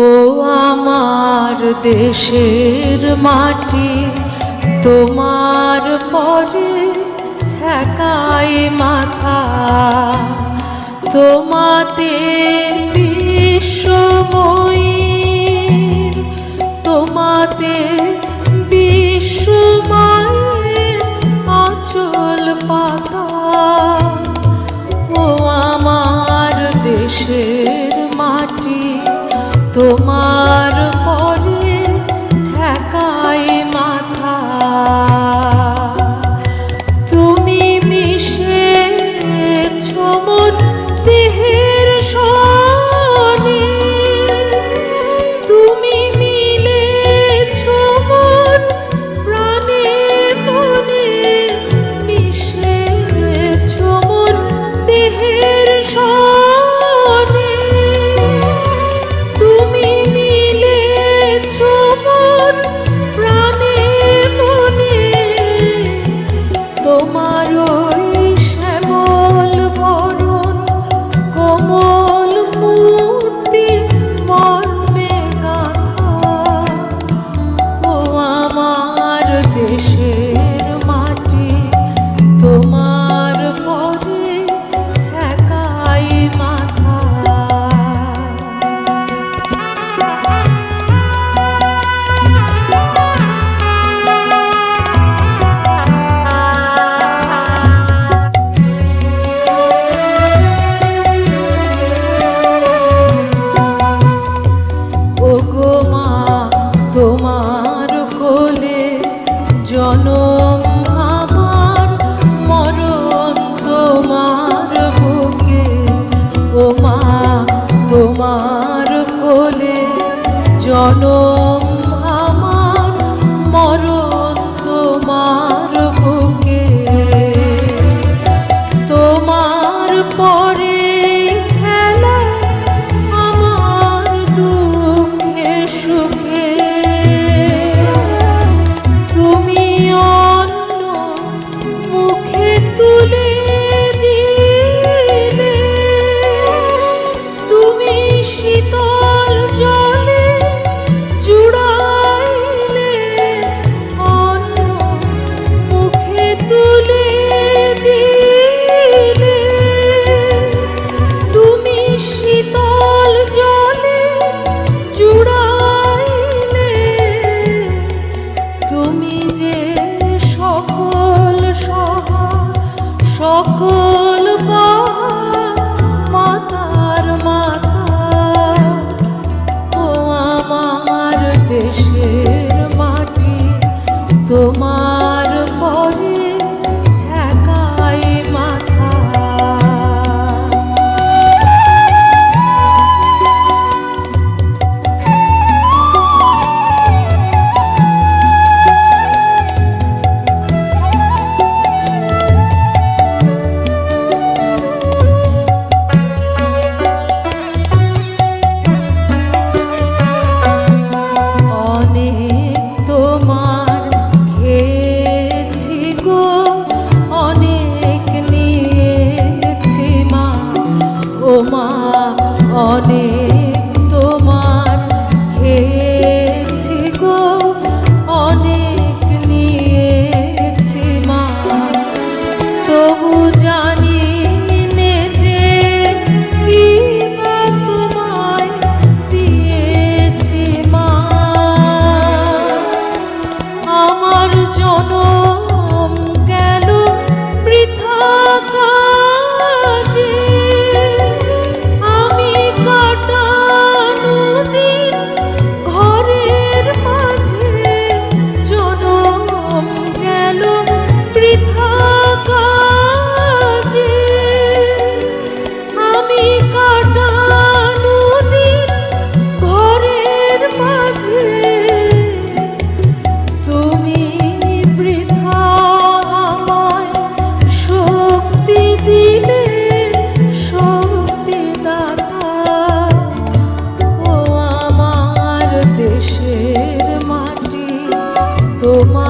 ও আমার দেশের মাটি, তোমার পরে ঠেকায় মাথা। তোমাতে বিশ্বময়ীর, তোমাতে বিশ্বমায়ের আঁচল পাতা। ও আমার দেশের মাটি, তোমার পরে ঠেকায় মাথা। তুমি মিশেছ মোর দেহের সনে, তুমি মিলেছ মোর প্রাণে মনে, মিশেছ মোর দেহের সনে। তুমি মিলেছ মোর প্রাণে মনে, তোমার ওই শ্যামল বরণ কোমল মূর্তি মর্মে গাঁথা। ও আমার দেশের মাটি, তোমার পরে ঠেকায় মাথা। ওগো মা, তোমার কোলে জনম আমার, মরণ তোমার বুকে। ও মা, তোমার কোলে জনম আমার, মরণ তোমার বুকে। তোমার পরে খেলা আমার দুঃখে সুখে। তুমি অন্ন মুখে তুলে দিলে, তুমি শীতল জলে জুড়াইলে। অন্ন মুখে তুলে দিলে, তুমি শীতল জলে জুড়াইলে। তুমি যে সকল সহা, সকল পাহা মাতার মাতা। ও আমার দেশের মাটি, তোমার পরে ঠেকায় মাথা। অনেক তোমার খেয়েছি গো, অনেক নিয়েছি মা। ও মা, অনেক তোমার খেয়েছি গো, অনেক নিয়েছি মা। তবু জানি নে যে কি বা তোমায় দিয়েছি মা। আমার জনম গেল বৃথা কাজে, আমি কাটানো দিন ঘরের মাঝে। জনম গেল বৃথা কাজে, আমি কাটানো দিন ঘরের মাঝে। তুমি বৃথা আমায় শক্তি দিলে, শক্তিদাতা। ও আমার দেশের মাটি, তোমার